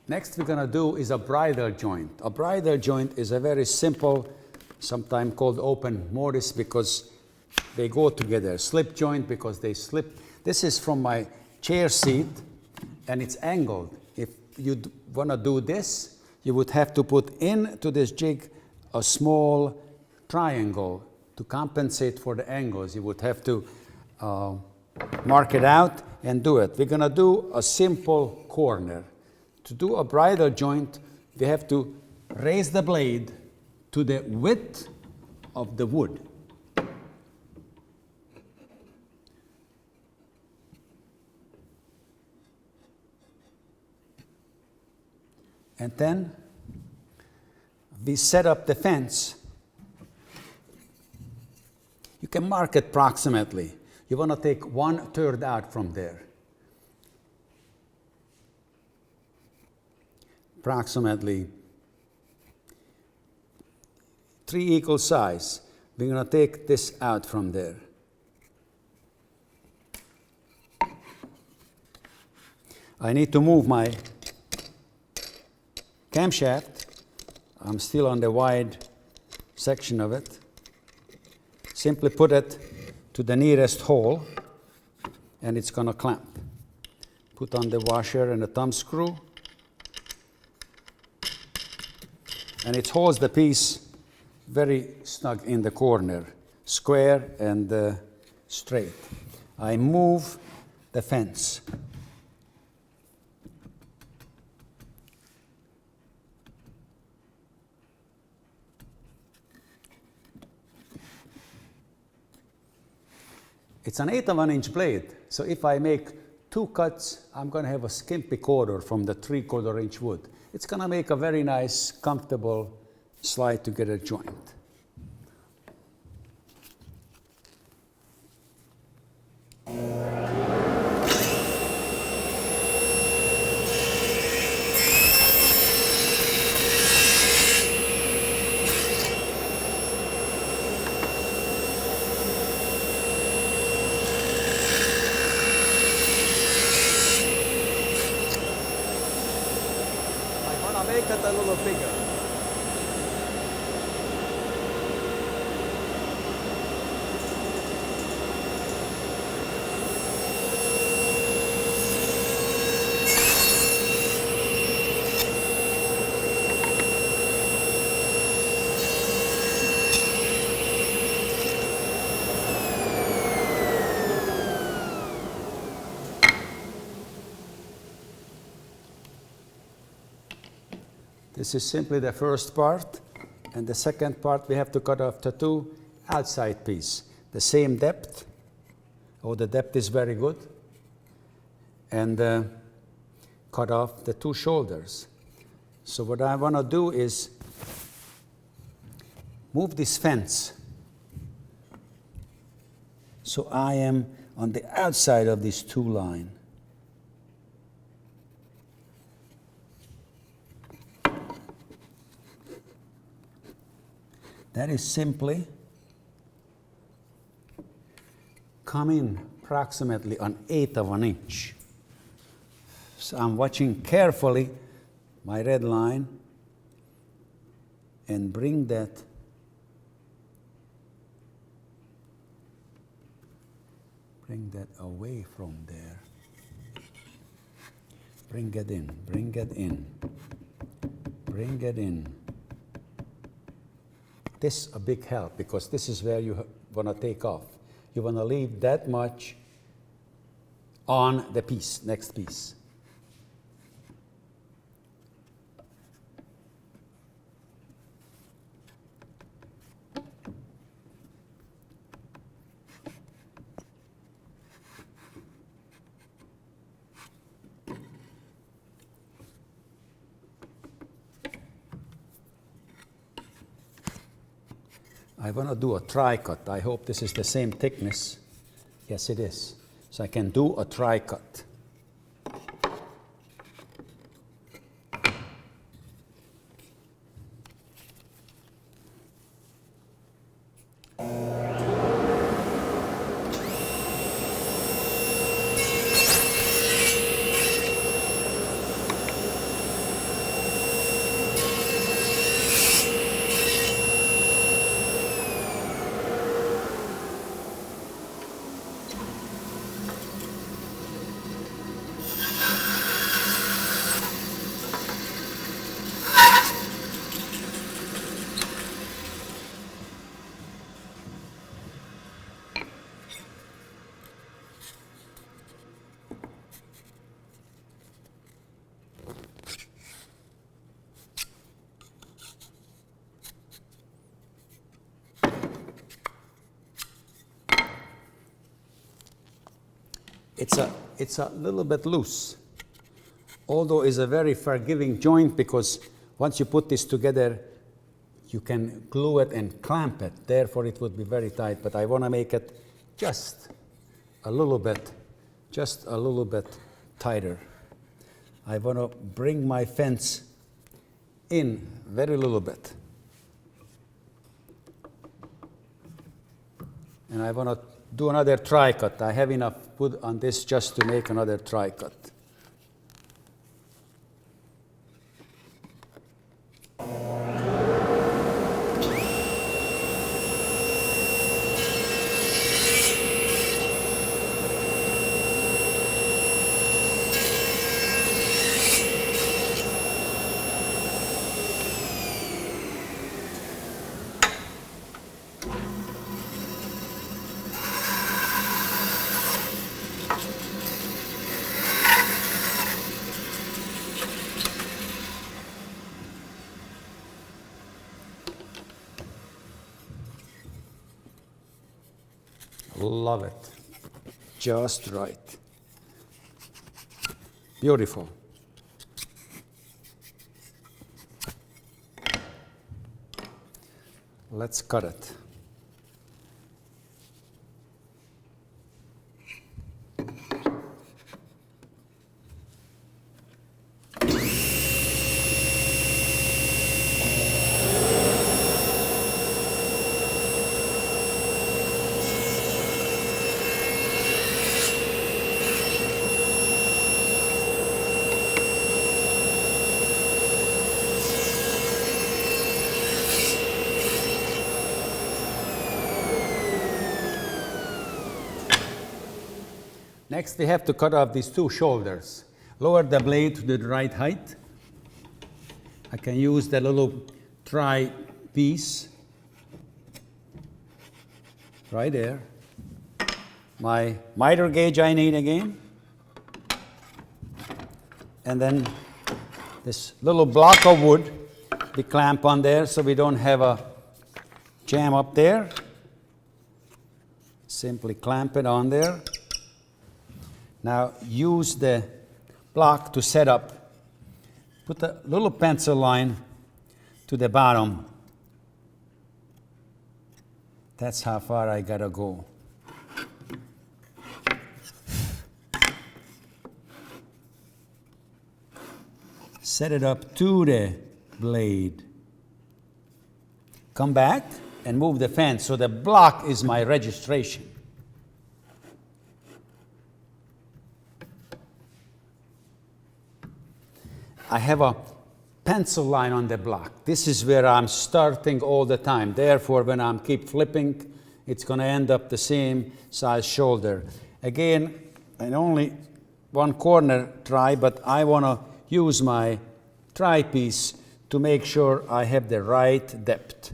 Next we're going to do is a bridle joint. A bridle joint is a very simple, sometimes called open mortise because they go together. Slip joint because they slip. This is from my chair seat and it's angled. If you want to do this, you would have to put into this jig a small triangle to compensate for the angles. You would have to mark it out and do it. We're going to do a simple corner. To do a bridle joint, we have to raise the blade to the width of the wood. And then we set up the fence. You can mark it approximately. You want to take 1/3 out from there. Approximately 3 equal size. We're going to take this out from there. I need to move my camshaft. I'm still on the wide section of it. Simply put it to the nearest hole and it's going to clamp. Put on the washer and the thumb screw. And it holds the piece very snug in the corner, square and straight. I move the fence. It's an 1/8 of an inch blade, so if I make 2 cuts, I'm going to have a skimpy quarter from the 3/4 inch wood. It's going to make a very nice, comfortable slide together joint. Make it a little bigger. This is simply the first part, and the second part we have to cut off the 2 outside pieces. The same depth. Oh, the depth is very good. And cut off the 2 shoulders. So what I want to do is move this fence. So I am on the outside of this 2 line. That is simply come in approximately an 1/8 of an inch. So I'm watching carefully my red line and bring that away from there. Bring it in, bring it in, bring it in. This is a big help because this is where you want to take off. You want to leave that much on the piece, next piece. I want to do a tri-cut. I hope this is the same thickness. Yes, it is. So I can do a tri-cut. it's a little bit loose. Although it's a very forgiving joint because once you put this together, you can glue it and clamp it. Therefore, it would be very tight. But I want to make it just a little bit tighter. I want to bring my fence in very little bit. And I want to do another tri-cut. I have enough wood on this just to make another tri-cut. Love it. Just right. Beautiful. Let's cut it. Next, we have to cut off these two shoulders. Lower the blade to the right height. I can use the little tri piece right there. My miter gauge I need again. And then this little block of wood we clamp on there so we don't have a jam up there. Simply clamp it on there. Now use the block to set up. Put a little pencil line to the bottom. That's how far I gotta go. Set it up to the blade. Come back and move the fence. So the block is my registration. I have a pencil line on the block. This is where I'm starting all the time. Therefore, when I'm keep flipping, it's going to end up the same size shoulder. Again, and only one corner try, but I want to use my tri piece to make sure I have the right depth.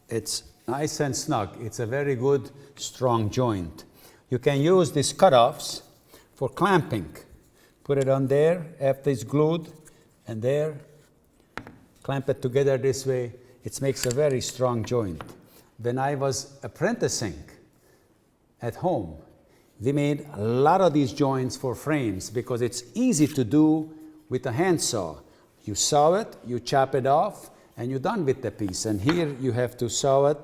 It's nice and snug. It's a very good, strong joint. You can use these cutoffs for clamping. Put it on there after it's glued, and there. Clamp it together this way. It makes a very strong joint. When I was apprenticing at home, we made a lot of these joints for frames because it's easy to do with a handsaw. You saw it, you chop it off, and you're done with the piece. And here you have to saw it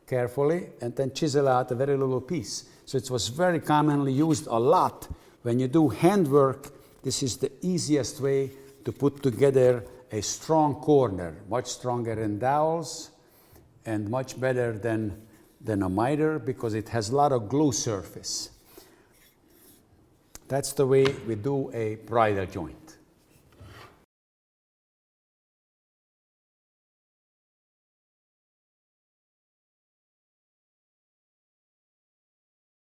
carefully and then chisel out a very little piece. So it was very commonly used a lot. When you do handwork, this is the easiest way to put together a strong corner, much stronger in dowels and much better than a miter because it has a lot of glue surface. That's the way we do a bridle joint.